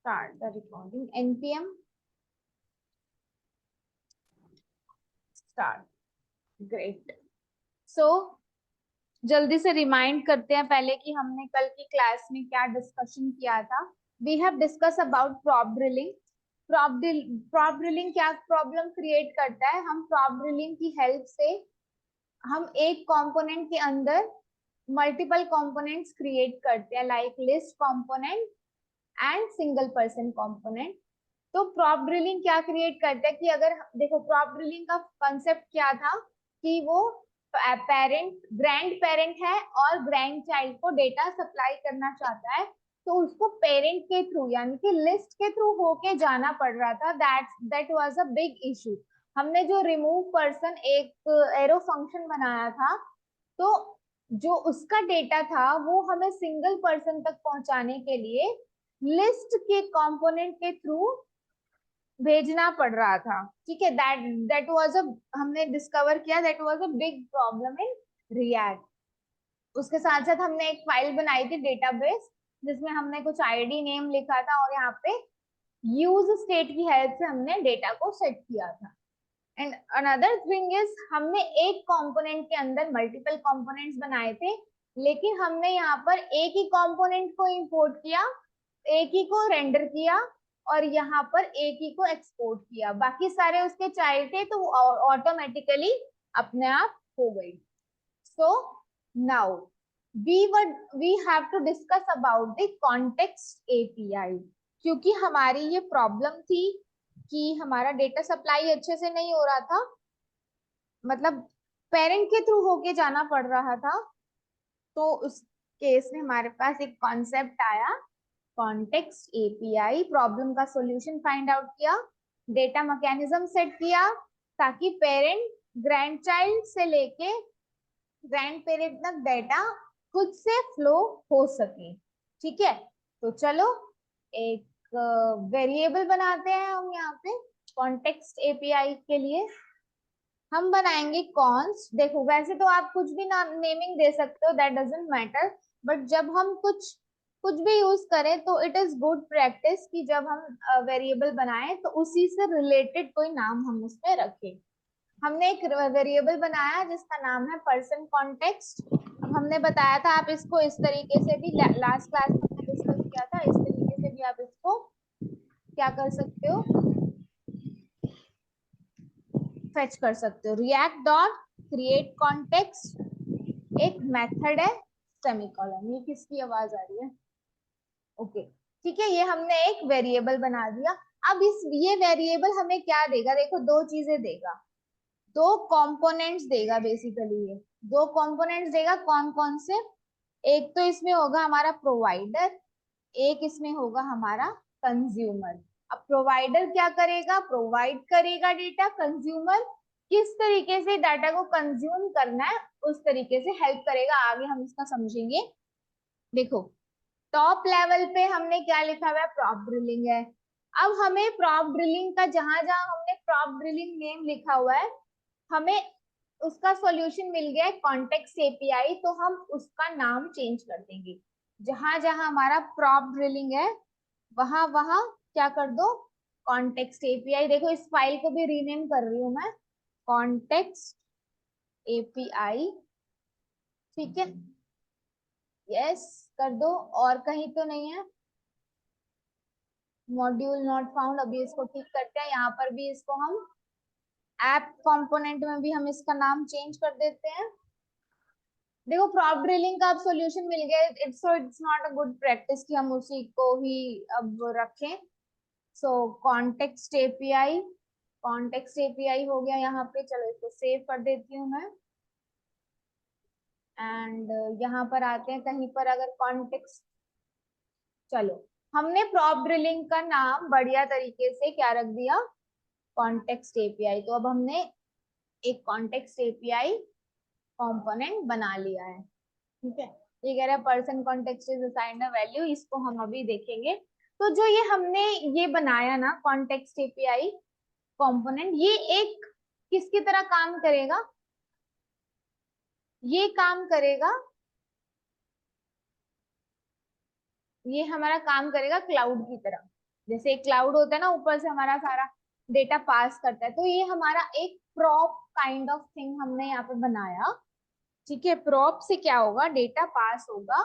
Start the recording. npm start. Great. So जल्दी से remind करते हैं पहले कि हमने कल की क्लास में क्या डिस्कशन किया था. We have discuss about prop drilling. Prop drilling क्या प्रॉब्लम क्रिएट करता है. हम प्रॉप ड्रिलिंग की हेल्प से हम एक कंपोनेंट के अंदर मल्टीपल कंपोनेंट्स क्रिएट करते हैं, like list component and single person component. तो प्रॉप ड्रिलिंग क्या क्रिएट करता है कि अगर देखो प्रॉप ड्रिलिंग का कंसेप्ट क्या था कि वो पेरेंट ग्रैंड पेरेंट है और ग्रैंड चाइल्ड को डेटा सप्लाई करना चाहता है, तो उसको पेरेंट के थ्रू यानी कि लिस्ट के थ्रू होके जाना पड़ रहा था. That was a big issue. हमने जो रिमूव पर्सन एक एरो फंक्शन बनाया था, तो जो उसका डेटा था वो हमें सिंगल पर्सन तक पहुंचाने के लिए लिस्ट के कंपोनेंट के थ्रू भेजना पड़ रहा था. ठीक है. दैट वाज अ हमने डिस्कवर किया that was a big problem in React. उसके साथ साथ हमने एक फाइल बनाई थी डेटाबेस, जिसमें हमने कुछ आईडी नेम लिखा था और यहाँ पे यूज स्टेट की हेल्प से हमने डेटा को सेट किया था. एंड अनदर थिंग इज हमने एक कंपोनेंट के अंदर मल्टीपल कंपोनेंट्स बनाए थे, लेकिन हमने यहाँ पर एक ही कंपोनेंट को इंपोर्ट किया, एक ही को रेंडर किया और यहाँ पर एक ही को एक्सपोर्ट किया. बाकी सारे उसके चाइल्ड थे तो वो ऑटोमेटिकली अपने आप हो गई. So now we have to discuss about the context API. क्योंकि हमारी ये प्रॉब्लम थी कि हमारा डेटा सप्लाई अच्छे से नहीं हो रहा था, मतलब पेरेंट के थ्रू होके जाना पड़ रहा था. तो उस केस में हमारे पास एक कॉन्सेप्ट आया, कॉन्टेक्स्ट एपीआई. प्रॉब्लम का सॉल्यूशन फाइंड आउट किया, डेटा मैकेनिज्म सेट किया ताकि पेरेंट ग्रैंड चाइल्ड से लेके ग्रैंड पेरेंट तक डेटा खुद से फ्लो हो सके. ठीक है. तो चलो एक वेरिएबल बनाते हैं हम यहाँ पे कॉन्टेक्स्ट एपीआई के लिए. हम बनाएंगे कॉन्स्ट. देखो वैसे तो आप कुछ भी नाम नेमिंग दे सकते हो, दैट डजंट मैटर, बट जब हम कुछ कुछ भी यूज करें तो इट इज गुड प्रैक्टिस कि जब हम वेरिएबल बनाएं तो उसी से रिलेटेड कोई नाम हम उसमें रखें. हमने एक वेरिएबल बनाया जिसका नाम है पर्सन कॉन्टेक्स्ट. अब हमने बताया था आप इसको इस तरीके से भी, लास्ट क्लास में हमने डिस्कस किया था, इस तरीके से भी आप इसको क्या कर सकते हो, फेच कर सकते हो. रिएक्ट डॉट क्रिएट कॉन्टेक्स्ट एक मेथड है, सेमीकोलन. ये किसकी आवाज आ रही है? ओके. ठीक है. ये हमने एक वेरिएबल बना दिया. अब इस ये वेरिएबल हमें क्या देगा? देखो दो चीजें देगा, दो कंपोनेंट्स देगा बेसिकली. ये दो कंपोनेंट्स देगा. कौन कौन से? एक तो इसमें होगा हमारा प्रोवाइडर, एक इसमें होगा हमारा कंज्यूमर. अब प्रोवाइडर क्या करेगा? प्रोवाइड करेगा डेटा. कंज्यूमर किस तरीके से डाटा को कंज्यूम करना है उस तरीके से हेल्प करेगा. आगे हम इसका समझेंगे. देखो टॉप लेवल पे हमने क्या लिखा हुआ है? प्रॉप ड्रिलिंग है. अब हमें प्रॉप ड्रिलिंग का जहां जहां हमने प्रॉप ड्रिलिंग नेम लिखा हुआ है, हमें उसका सॉल्यूशन मिल गया है कॉन्टेक्स्ट एपीआई, तो हम उसका नाम चेंज कर देंगे. जहां जहां हमारा प्रॉप ड्रिलिंग है वहां वहां क्या कर दो? Context API. देखो इस फाइल को भी रीनेम कर रही हूं मैं, कॉन्टेक्स्ट एपीआई. ठीक है. यस कर दो. और कहीं तो नहीं है? Module not found. अभी इसको ठीक करते हैं. यहाँ पर भी इसको हम ऐप कंपोनेंट में भी हम इसका नाम चेंज कर देते हैं. देखो प्रॉप ड्रिलिंग का अब सॉल्यूशन मिल गया. It's not a good practice कि हम उसी को ही अब रखें. सो कॉन्टेक्स्ट एपीआई हो गया यहाँ पे. चलो इसको सेव कर देती हूँ मैं. एंड यहाँ पर आते हैं कहीं पर अगर कॉन्टेक्स्ट. चलो हमने प्रॉप ड्रिलिंग का नाम बढ़िया तरीके से क्या रख दिया? Context API. तो अब हमने एक कॉन्टेक्स्ट एपीआई कंपोनेंट बना लिया है. ठीक है. ये कह रहा है person context is assigned a value. इसको हम अभी देखेंगे. तो जो ये हमने ये बनाया ना कॉन्टेक्स्ट एपीआई कंपोनेंट, ये एक किसकी तरह काम करेगा? ये काम करेगा, ये हमारा काम करेगा क्लाउड की तरह. जैसे एक क्लाउड होता है ना, ऊपर से हमारा सारा डेटा पास करता है, तो ये हमारा एक प्रॉप काइंड ऑफ थिंग हमने यहाँ पे बनाया। ठीक है, प्रॉप से क्या होगा, डेटा पास होगा,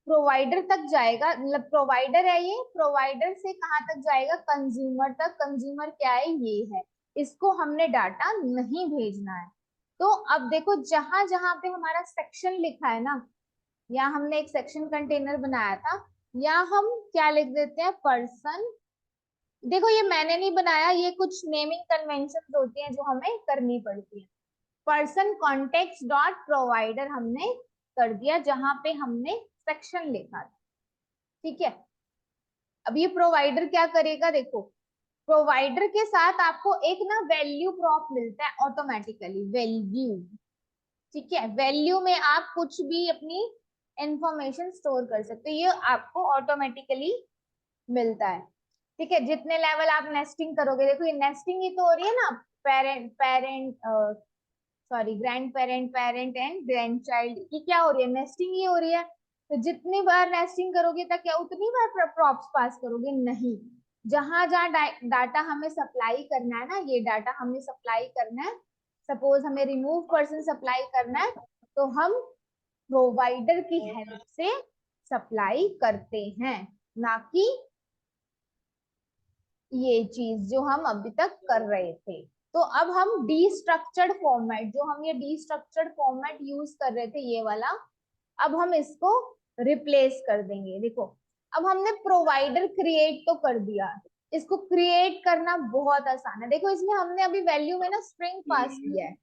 प्रोवाइडर तक जाएगा, मतलब प्रोवाइडर है ये, प्रोवाइडर से कहाँ तक जाएगा, कंज्यूमर तक। कंज्यूमर क्या है, ये है, इसको हमने डाटा नहीं भेजना है। तो अब देखो, जहां जहां पे हमारा सेक्शन लिखा है ना, या हमने एक सेक्शन कंटेनर बनाया था, या हम क्या लिख देते हैं, पर्सन। देखो ये मैंने नहीं बनाया, ये कुछ नेमिंग कन्वेंशन होती हैं जो हमें करनी पड़ती है। पर्सन कॉन्टेक्ट डॉट प्रोवाइडर हमने कर दिया, जहां पे हमने सेक्शन लिखा था। ठीक है, अब ये प्रोवाइडर क्या करेगा, देखो प्रोवाइडर के साथ आपको एक ना वैल्यू प्रॉप मिलता है ऑटोमेटिकली, वैल्यू। ठीक है, वैल्यू में आप कुछ भी अपनी इंफॉर्मेशन स्टोर कर सकते हो, ये आपको ऑटोमेटिकली मिलता है। ठीक है, जितने लेवल आप नेस्टिंग करोगे, देखो ये नेस्टिंग ही तो हो रही है ना, parent parent sorry grand parent, parent and grand child की क्या हो रही है, नेस्टिंग ही हो रही है। तो जितनी बार नेस्टिंग करोगे तक क्या उतनी बार प्रॉप्स पास करोगे, नहीं। जहां जहां डाटा हमें सप्लाई करना है ना, ये डाटा हमें सप्लाई करना है, सपोज हमें रिमूव पर्सन सप्लाई करना है, तो हम प्रोवाइडर की हेल्प से सप्लाई करते हैं, ना कि ये चीज जो हम अभी तक कर रहे थे। तो अब हम डी स्ट्रक्चर्ड फॉर्मेट, जो हम ये डी स्ट्रक्चर्ड फॉर्मेट यूज कर रहे थे ये वाला, अब हम इसको रिप्लेस कर देंगे। देखो अब हमने प्रोवाइडर क्रिएट तो कर दिया, इसको क्रिएट करना बहुत आसान है। देखो इसमें हमने अभी वैल्यू में ना स्ट्रिंग पास किया है,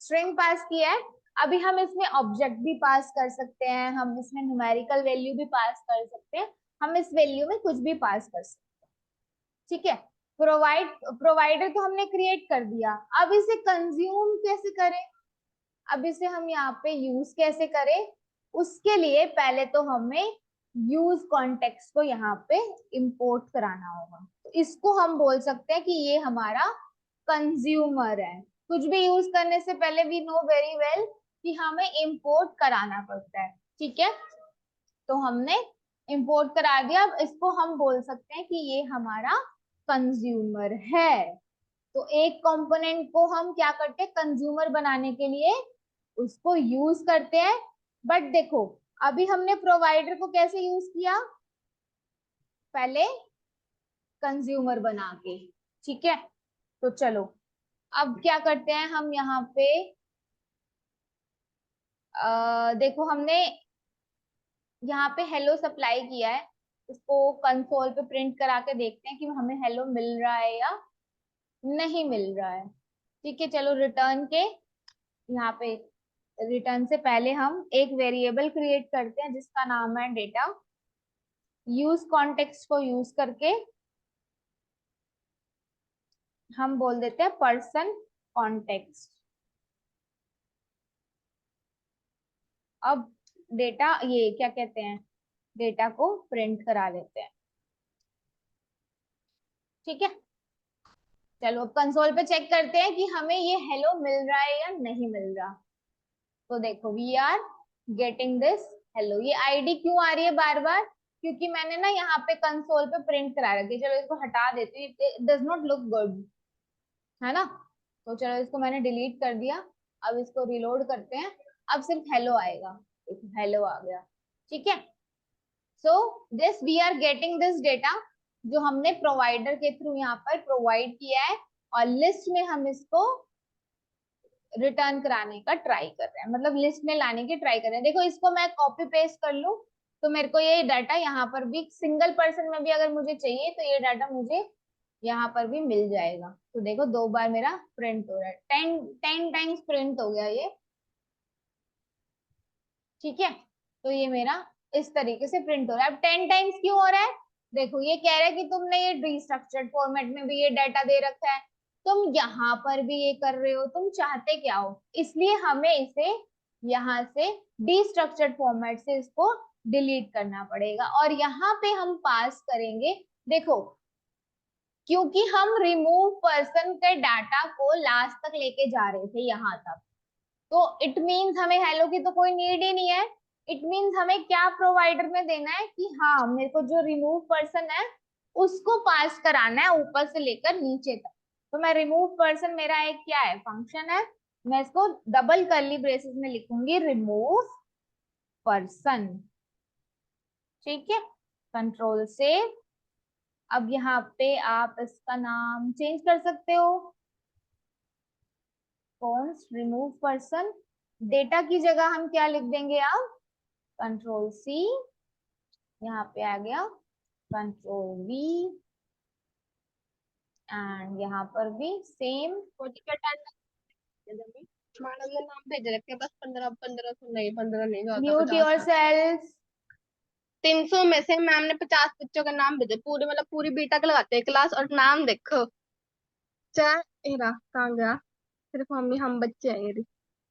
स्ट्रिंग पास किया है। अभी हम इसमें ऑब्जेक्ट भी पास कर सकते हैं, हम इसमें न्यूमेरिकल वैल्यू भी पास कर सकते हैं, हम इस वैल्यू में कुछ भी पास कर सकते हैं। ठीक है, प्रोवाइडर तो हमने क्रिएट कर दिया, अब इसे कंज्यूम कैसे करें, अब इसे हम यहाँ पे यूज कैसे करें, उसके लिए पहले तो हमें यूज कॉन्टेक्स्ट को यहाँ पे इंपोर्ट कराना होगा। तो इसको हम बोल सकते हैं कि ये हमारा कंज्यूमर है। कुछ भी यूज करने से पहले वी नो वेरी वेल कि हमें इंपोर्ट कराना पड़ता है। ठीक है, तो हमने इंपोर्ट करा दिया, अब इसको हम बोल सकते हैं कि ये हमारा कंज्यूमर है। तो एक कंपोनेंट को हम क्या करते हैं, कंज्यूमर बनाने के लिए उसको यूज करते हैं। बट देखो अभी हमने प्रोवाइडर को कैसे यूज किया, पहले कंज्यूमर बना के। ठीक है, तो चलो अब क्या करते हैं हम यहाँ पे, देखो हमने यहाँ पे हेलो सप्लाई किया है, इसको कंसोल पे प्रिंट करा के देखते हैं कि हमें हेलो मिल रहा है या नहीं मिल रहा है। ठीक है, चलो रिटर्न के यहाँ पे, रिटर्न से पहले हम एक वेरिएबल क्रिएट करते हैं जिसका नाम है डेटा। यूज कॉन्टेक्स्ट को यूज करके हम बोल देते हैं पर्सन कॉन्टेक्स्ट। अब डेटा, ये क्या कहते हैं, डेटा को प्रिंट करा लेते हैं। ठीक है, चलो अब कंसोल पे चेक करते हैं कि हमें ये हेलो मिल रहा है या नहीं मिल रहा। तो देखो we are getting this hello, ये आईडी क्यों आ रही है बार बार, क्योंकि मैंने ना यहाँ पे कंसोल पे प्रिंट करा रखी है। चलो इसको हटा देती हूँ, it does not look good, है ना। तो चलो इसको मैंने डिलीट कर दिया, अब इसको रिलोड करते हैं, अब सिर्फ हेलो आएगा। देखो हेलो आ गया। ठीक है, so this we are getting this data जो हमने प्रोवाइडर के थ्रू यहाँ पर प्रोवाइड किया है, और लिस्ट में हम इसको रिटर्न कराने का ट्राई कर रहे हैं, मतलब लिस्ट में लाने की ट्राई कर रहे हैं। देखो इसको मैं कॉपी पेस्ट कर लूं तो मेरे को ये डाटा यहाँ पर भी, सिंगल पर्सन में भी अगर मुझे चाहिए तो ये डाटा मुझे यहाँ पर भी मिल जाएगा। तो देखो दो बार मेरा प्रिंट हो रहा है, 10 टाइम्स प्रिंट हो गया ये। ठीक है, तो ये मेरा इस तरीके से प्रिंट हो रहा है। अब 10 टाइम्स क्यों हो रहा है, देखो ये कह रहा है कि तुमने ये डिस्ट्रक्चर्ड फॉर्मेट में भी ये डाटा दे रखा है, तुम यहाँ पर भी ये कर रहे हो, तुम चाहते क्या हो, इसलिए हमें इसे यहाँ से डिस्ट्रक्चर्ड फॉर्मेट से इसको डिलीट करना पड़ेगा, और यहाँ पे हम पास करेंगे। देखो क्योंकि हम रिमूव पर्सन के डाटा को लास्ट तक लेके जा रहे थे यहाँ तक, तो इट मीन्स हमें हेलो की तो कोई नीड ही नहीं है। इट मीन्स हमें क्या प्रोवाइडर में देना है कि हाँ मेरे को जो रिमूव पर्सन है उसको पास कराना है ऊपर से लेकर नीचे तक। तो मैं रिमूव पर्सन मेरा एक क्या है, फंक्शन है, मैं इसको डबल कर्ली ब्रेसेस में लिखूंगी, रिमूव पर्सन। ठीक है, कंट्रोल से। अब यहाँ पे आप इसका नाम चेंज कर सकते हो, कॉन्स्ट रिमूव पर्सन। डेटा की जगह हम क्या लिख देंगे अब, कंट्रोल सी, यहाँ पे आ गया कंट्रोल वी, एंड यहाँ पर भी सेम। मैडम ने नाम भेज रखे बस 1500 नहीं, 15 नहीं ज्यादा, म्यूट 50 योर है। सेल्फ। 300 में से मैम ने 50 बच्चों का नाम भेजे, पूरे मतलब पूरी बीटा के लगाते हैं क्लास, और नाम देखो। चाहे एरा कहाँ गया, सिर्फ हम बच्चे हैं।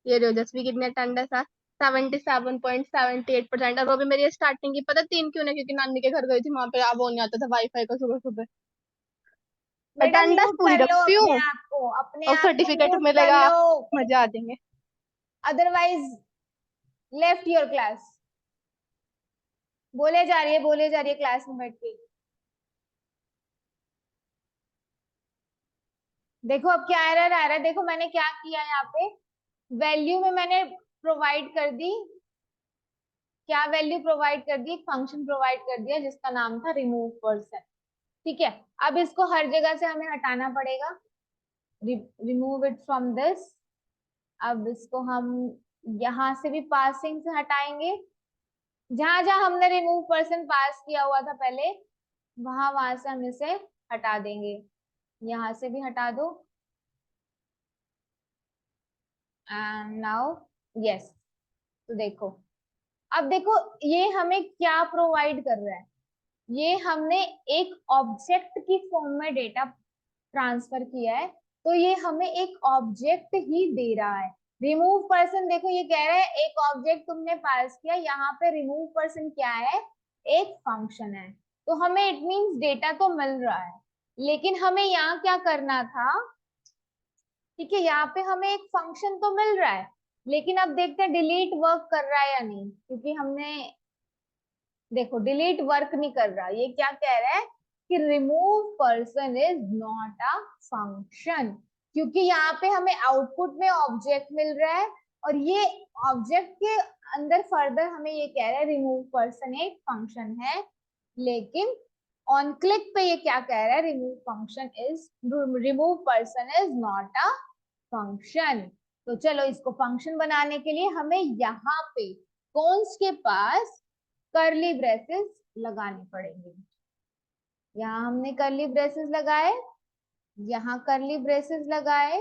ये ओजस्वी कितने अटेंडेंस है, 77.78%। और वो भी मेरी स्टार्टिंग की, पता 3 क्यों, नहीं क्योंकि नानी के घर गई थी, वहां पे अब वो नहीं आता था वाईफाई का सुबह सुबह। बेटा अटेंडेंस म्यूट पूरी कर लो रखती अपने हूँ, आप को, अपने और आप को सर्टिफिकेट म्यूट कर मिलेगा, लो, मजा आ जाएंगे। Otherwise left your class. बोले जा रही है, बोले जा रही है क्लास में बैठ के। देखो अब क्या एरर आ रहा है, देखो मैंने क्या किया यहाँ पे, वैल्यू में मैंने प्रोवाइड कर दी, क्या वैल्यू प्रोवाइड कर दी, एक फंक्शन प्रोवाइड कर दिया जिसका नाम था रिमूव पर्सन। ठीक है, अब इसको हर जगह से हमें हटाना पड़ेगा, रिमूव इट फ्रॉम दिस। अब इसको हम यहां से भी पासिंग से हटाएंगे, जहां जहां हमने रिमूव पर्सन पास किया हुआ था पहले, वहां वहां से हम इसे हटा देंगे। यहां से भी हटा दो, एंड नाउ यस। तो देखो, अब देखो ये हमें क्या प्रोवाइड कर रहा है, ये हमने एक ऑब्जेक्ट की फॉर्म में डेटा ट्रांसफर किया है, तो ये हमें एक ऑब्जेक्ट ही दे रहा है। रिमूव पर्सन देखो ये कह रहा है एक ऑब्जेक्ट तुमने पास किया, यहाँ पे रिमूव पर्सन क्या है, एक फंक्शन है। तो हमें इट मींस डेटा तो मिल रहा है, लेकिन हमें यहाँ क्या करना था, ठीक है, यहाँ पे हमें एक फंक्शन तो मिल रहा है, लेकिन अब देखते हैं डिलीट वर्क कर रहा है या नहीं, क्योंकि हमने देखो डिलीट वर्क नहीं कर रहा, ये क्या कह रहा है कि remove person is not a function, क्योंकि यहाँ पे हमें आउटपुट में ऑब्जेक्ट मिल रहा है, और ये ऑब्जेक्ट के अंदर फर्दर हमें ये कह रहा है रिमूव पर्सन एक फंक्शन है, लेकिन ऑन क्लिक पे ये क्या कह रहा है, remove person is not a function. तो चलो इसको फंक्शन बनाने के लिए हमें यहाँ पे कॉन्स के पास कर्ली ब्रेसेस लगाने पड़ेंगे। यहाँ हमने कर्ली ब्रेसेस लगाए, यहाँ कर्ली ब्रेसेस लगाए,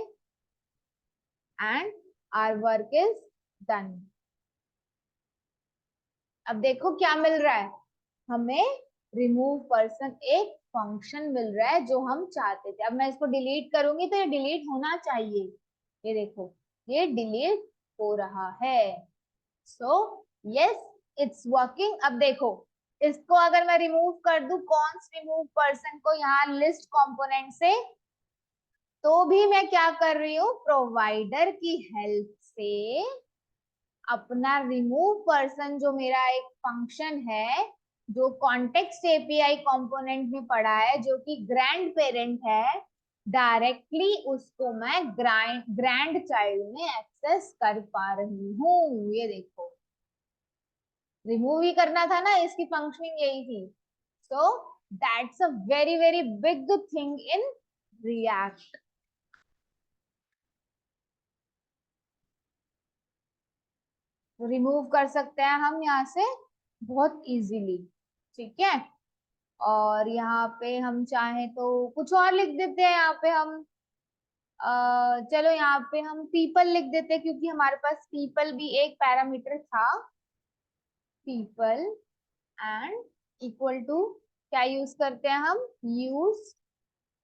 and our work is done. अब देखो क्या मिल रहा है, हमें रिमूव पर्सन एक फंक्शन मिल रहा है जो हम चाहते थे। अब मैं इसको डिलीट करूंगी तो ये डिलीट होना चाहिए, ये देखो ये डिलीट हो रहा है। So yes it's working. अब देखो इसको अगर मैं रिमूव कर दूं, कौन रिमूव पर्सन को यहाँ लिस्ट कंपोनेंट से, तो भी मैं क्या कर रही हूँ, प्रोवाइडर की हेल्प से अपना रिमूव पर्सन जो मेरा एक फंक्शन है, जो कॉन्टेक्स्ट एपीआई कंपोनेंट में पड़ा है, जो कि ग्रैंड पेरेंट है, डायरेक्टली उसको मैं ग्रैंड चाइल्ड में एक्सेस कर पा रही हूँ। ये देखो रिमूव ही करना था ना, इसकी फंक्शनिंग यही थी। So that's a very very big thing in React. Remove कर सकते हैं हम यहाँ से बहुत इजीली, ठीक है। और यहाँ पे हम चाहें तो कुछ और लिख देते हैं, यहाँ पे हम चलो यहाँ पे हम पीपल लिख देते हैं, क्योंकि हमारे पास पीपल भी एक पैरामीटर था। पीपल एंड इक्वल टू क्या यूज करते हैं हम, यूज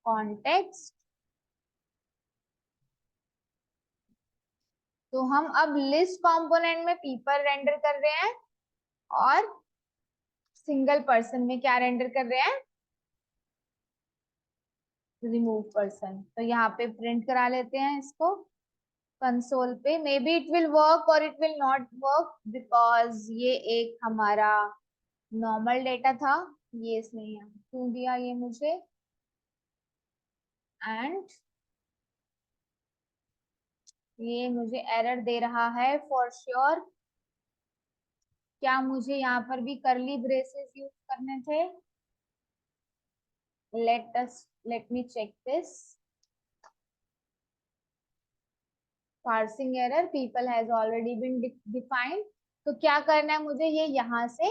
कॉन्टेक्स्ट। तो हम अब लिस्ट कंपोनेंट में पीपल रेंडर कर रहे हैं, और सिंगल पर्सन में क्या रेंडर कर रहे हैं, रिमूव पर्सन। तो यहाँ पे प्रिंट करा लेते हैं इसको कंसोल पे। May be it will work और it will not work, because ये एक हमारा नॉर्मल डेटा था। ये इसने यहाँ क्यों दिया ये मुझे, एंड ये मुझे एरर दे रहा है फॉर श्योर। क्या मुझे यहाँ पर भी करली ब्रेसेस यूज करने थे? let me check this. Parsing error people has already been defined. तो क्या करना है मुझे, ये यहाँ से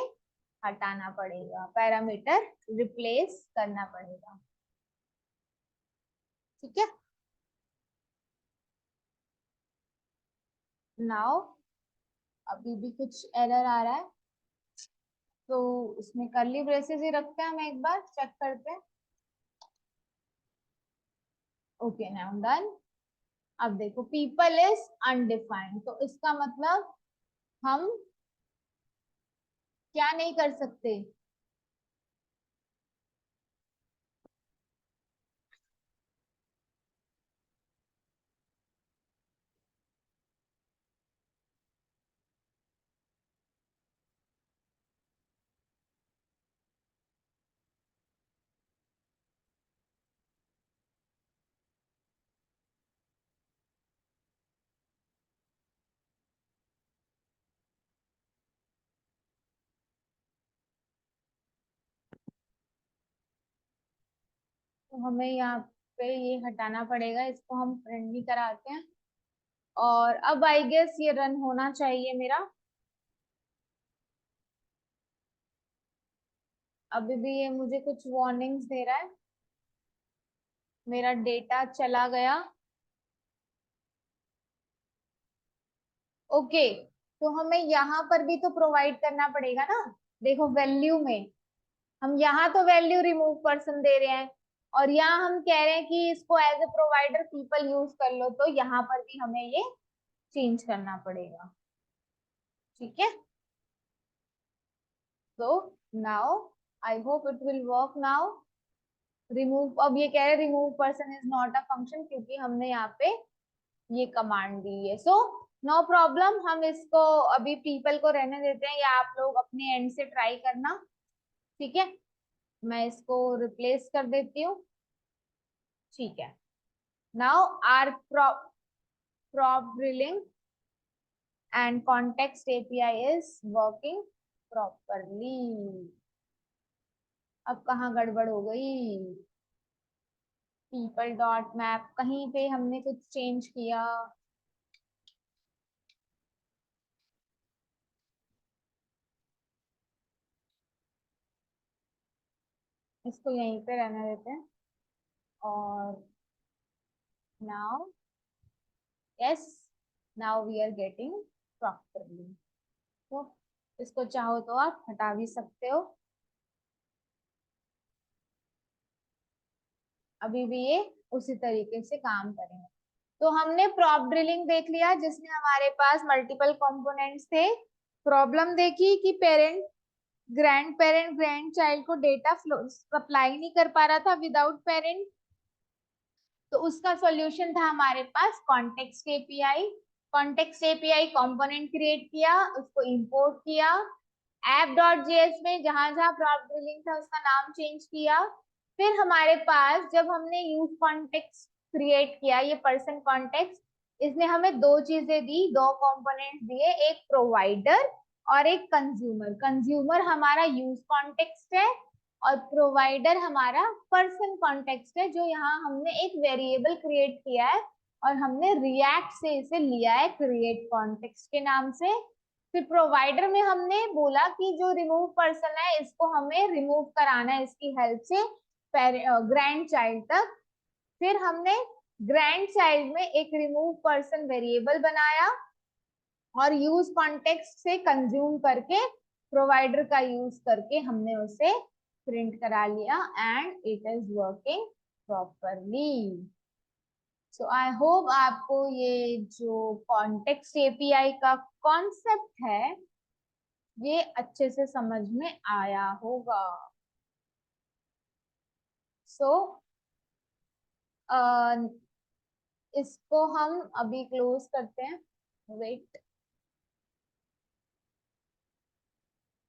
हटाना पड़ेगा, पैरामीटर रिप्लेस करना पड़ेगा। ठीक है, नाउ अभी भी कुछ एरर आ रहा है, तो उसमें करली ब्रेसेस ही रखते हैं, हम एक बार चेक करते हैं। Okay now done. अब देखो पीपल इज अनडिफाइंड, तो इसका मतलब हम क्या नहीं कर सकते, तो हमें यहाँ पे ये हटाना पड़ेगा, इसको हम प्रिंट भी कराते हैं। और अब आई गेस ये रन होना चाहिए मेरा। अभी भी ये मुझे कुछ वार्निंग्स दे रहा है, मेरा डेटा चला गया। ओके, तो हमें यहाँ पर भी तो प्रोवाइड करना पड़ेगा ना। देखो वैल्यू में हम यहाँ तो वैल्यू रिमूव पर्सन दे रहे हैं, और यहाँ हम कह रहे हैं कि इसको as a provider people use कर लो, तो यहाँ पर भी हमें ये चेंज करना पड़ेगा। ठीक है, तो now I hope it will work now. Remove, अब ये कह रहे हैं remove person is not a function, क्योंकि हमने यहाँ पे ये कमांड दी है। सो नो प्रॉब्लम, हम इसको अभी पीपल को रहने देते हैं, या आप लोग अपने एंड से ट्राई करना। ठीक है, मैं इसको रिप्लेस कर देती हूँ। ठीक है, now are prop drilling and context API is working properly। अब कहाँ गड़बड़ हो गई, people dot map कहीं पे हमने कुछ चेंज किया। इसको यहीं पे रहने देते हैं, और now yes, now we are getting properly। तो इसको चाहो तो आप हटा भी सकते हो, अभी भी ये उसी तरीके से काम करेंगे। तो हमने प्रॉप ड्रिलिंग देख लिया, जिसमें हमारे पास मल्टीपल कंपोनेंट्स थे। प्रॉब्लम देखी कि पेरेंट ग्रैंड चाइल्ड को डेटा फ्लो सप्लाई नहीं कर पा रहा था विदाउट पेरेंट। तो उसका सॉल्यूशन था हमारे पास context API. Context API component create किया, उसको इंपोर्ट किया app.js में, जहां जहां प्रॉप ड्रिलिंग था उसका नाम चेंज किया। फिर हमारे पास जब हमने यूज कॉन्टेक्स्ट क्रिएट किया, ये पर्सन कॉन्टेक्स्ट, इसने हमें दो चीजें दी, दो कंपोनेंट्स दिए, एक प्रोवाइडर और एक कंज्यूमर। कंज्यूमर हमारा यूज कॉन्टेक्स्ट है, और प्रोवाइडर हमारा पर्सन कॉन्टेक्स्ट है, जो यहाँ हमने एक वेरिएबल क्रिएट किया है, और हमने रिएक्ट से इसे लिया है क्रिएट कॉन्टेक्स्ट के नाम से। फिर प्रोवाइडर में हमने बोला कि जो रिमूव पर्सन है इसको हमें रिमूव कराना है इसकी हेल्प से ग्रैंड चाइल्ड तक। फिर हमने ग्रैंड चाइल्ड में एक रिमूव पर्सन वेरिएबल बनाया, और यूज कॉन्टेक्स्ट से कंज्यूम करके प्रोवाइडर का यूज करके हमने उसे प्रिंट करा लिया, and it is working properly. So I hope आपको ये जो कॉन्टेक्स्ट एपीआई का कॉन्सेप्ट है ये अच्छे से समझ में आया होगा। सो इसको हम अभी क्लोज करते हैं। वेट,